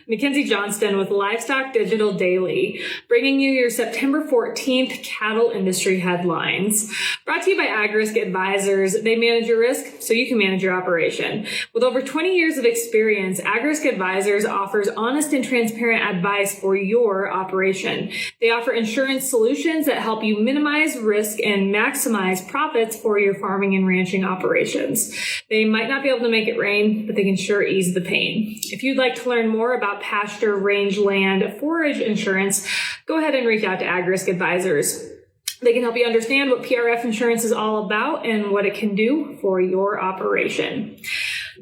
Mackenzie Johnston with Livestock Digital Daily, bringing you your September 14th cattle industry headlines. Brought to you by AgRisk Advisors. They manage your risk so you can manage your operation. With over 20 years of experience, AgRisk Advisors offers honest and transparent advice for your operation. They offer insurance solutions that help you minimize risk and maximize profits for your farming and ranching operations. They might not be able to make it rain, but they can sure ease the pain. If you'd like to learn more about pasture, rangeland, forage insurance, go ahead and reach out to AgRisk Advisors. They can help you understand what PRF insurance is all about and what it can do for your operation.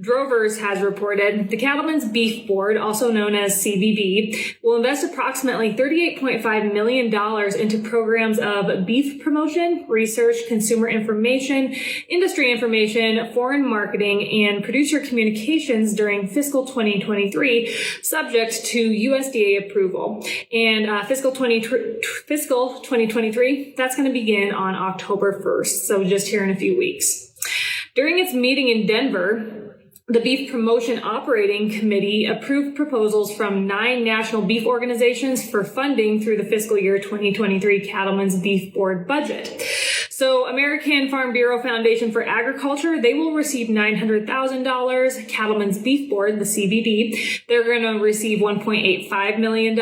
Drovers has reported the Cattlemen's Beef Board, also known as CBB, will invest approximately $38.5 million into programs of beef promotion, research, consumer information, industry information, foreign marketing, and producer communications during fiscal 2023, subject to USDA approval. And fiscal 2023, that's going to begin on October 1st, so just here in a few weeks. During its meeting in Denver, the Beef Promotion Operating Committee approved proposals from 9 national beef organizations for funding through the fiscal year 2023 Cattlemen's Beef Board budget. So American Farm Bureau Foundation for Agriculture, they will receive $900,000. Cattlemen's Beef Board, the CBB, they're going to receive $1.85 million.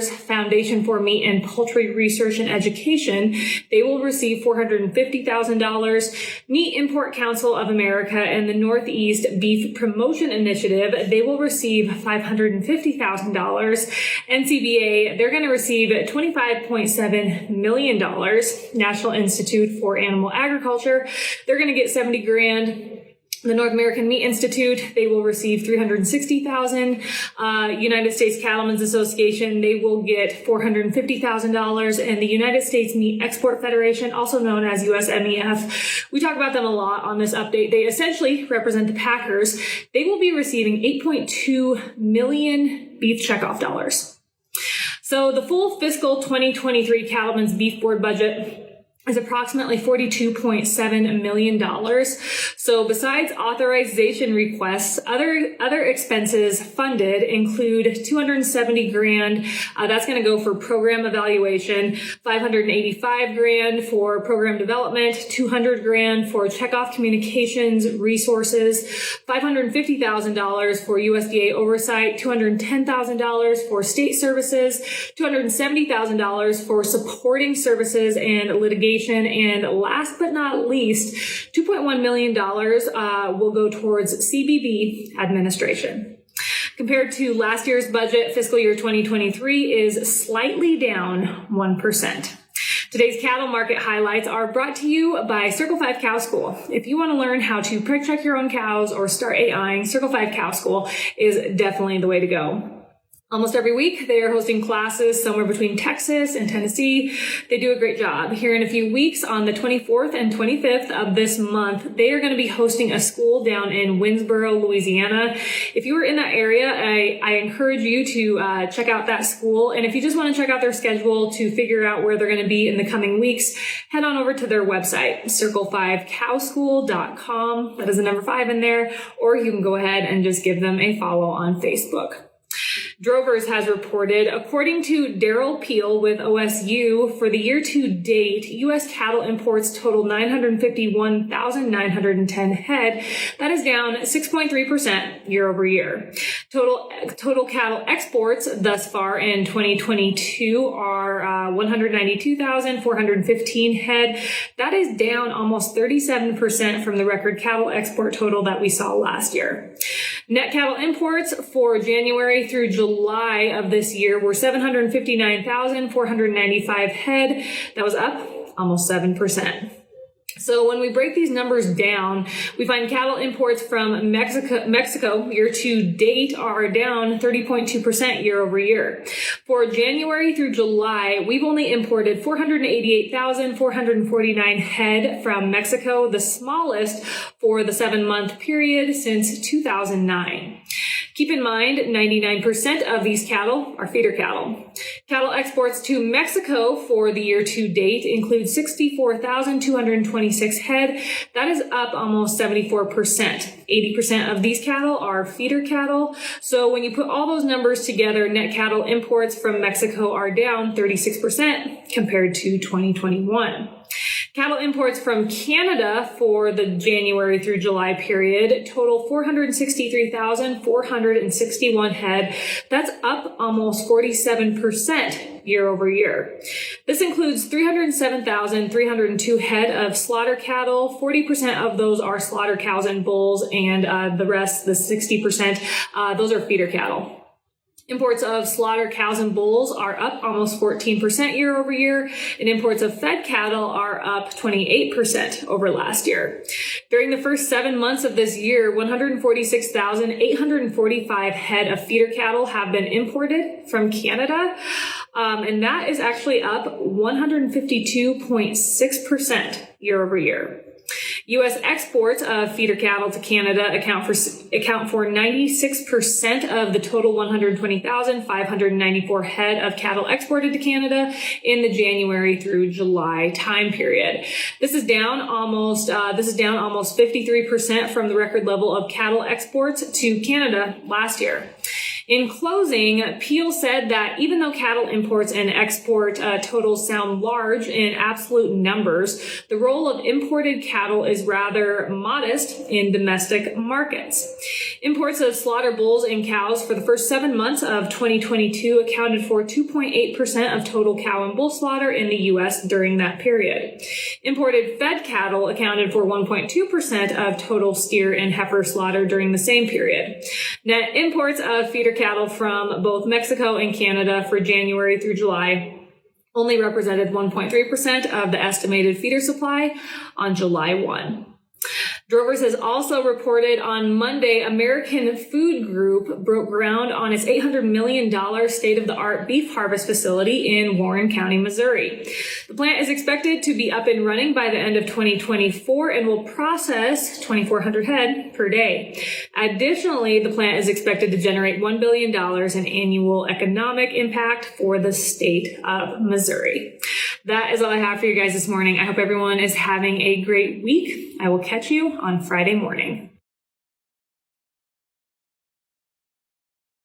Foundation for Meat and Poultry Research and Education, they will receive $450,000. Meat Import Council of America and the Northeast Beef Promotion Initiative, they will receive $550,000. NCBA, they're going to receive $25.7 million. National Institute for Animal Agriculture, they're going to get $70,000. The North American Meat Institute, they will receive $360,000. United States Cattlemen's Association, they will get $450,000. And the United States Meat Export Federation, also known as USMEF, we talk about them a lot on this update. They essentially represent the packers. They will be receiving 8.2 million Beef Checkoff dollars. So the full fiscal 2023 Cattlemen's Beef Board budget is approximately $42.7 million. So besides authorization requests, other expenses funded include $270,000. That's going to go for program evaluation, $585,000 for program development, $200,000 for checkoff communications resources, $550,000 for USDA oversight, $210,000 for state services, $270,000 for supporting services and litigation. And last but not least, $2.1 million will go towards CBB administration. Compared to last year's budget, fiscal year 2023 is slightly down 1%. Today's cattle market highlights are brought to you by Circle 5 Cow School. If you want to learn how to prick check your own cows or start AIing, Circle 5 Cow School is definitely the way to go. Almost every week, they are hosting classes somewhere between Texas and Tennessee. They do a great job. Here in a few weeks, on the 24th and 25th of this month, they are going to be hosting a school down in Winsboro, Louisiana. If you are in that area, I encourage you to check out that school. And if you just want to check out their schedule to figure out where they're going to be in the coming weeks, head on over to their website, circle5cowschool.com. That is the number 5 in there. Or you can go ahead and just give them a follow on Facebook. Drovers has reported, according to Daryl Peel with OSU, for the year to date, U.S. cattle imports total 951,910 head. That is down 6.3% year over year. Total cattle exports thus far in 2022 are 192,415 head. That is down almost 37% from the record cattle export total that we saw last year. Net cattle imports for January through July of this year were 759,495 head. That was up almost 7%. So when we break these numbers down, we find cattle imports from Mexico year to date are down 30.2% year over year. For January through July, we've only imported 488,449 head from Mexico, the smallest for the 7-month period since 2009. Keep in mind, 99% of these cattle are feeder cattle. Cattle exports to Mexico for the year to date include 64,226 head. That is up almost 74%. 80% of these cattle are feeder cattle. So when you put all those numbers together, net cattle imports from Mexico are down 36% compared to 2021. Cattle imports from Canada for the January through July period total 463,461 head. That's up almost 47% year over year. This includes 307,302 head of slaughter cattle. 40% of those are slaughter cows and bulls, and the rest, the 60%, those are feeder cattle. Imports of slaughter cows and bulls are up almost 14% year over year, and imports of fed cattle are up 28% over last year. During the first 7 months of this year, 146,845 head of feeder cattle have been imported from Canada, and that is actually up 152.6% year over year. U.S. exports of feeder cattle to Canada account for 96% of the total 120,594 head of cattle exported to Canada in the January through July time period. This is down almost 53% from the record level of cattle exports to Canada last year. In closing, Peel said that even though cattle imports and export totals sound large in absolute numbers, the role of imported cattle is rather modest in domestic markets. Imports of slaughter bulls and cows for the first 7 months of 2022 accounted for 2.8% of total cow and bull slaughter in the U.S. during that period. Imported fed cattle accounted for 1.2% of total steer and heifer slaughter during the same period. Net imports of feeder cattle from both Mexico and Canada for January through July only represented 1.3% of the estimated feeder supply on July 1. Drovers has also reported on Monday American Food Group broke ground on its $800 million state-of-the-art beef harvest facility in Warren County, Missouri. The plant is expected to be up and running by the end of 2024 and will process 2,400 head per day. Additionally, the plant is expected to generate $1 billion in annual economic impact for the state of Missouri. That is all I have for you guys this morning. I hope everyone is having a great week. I will catch you on Friday morning.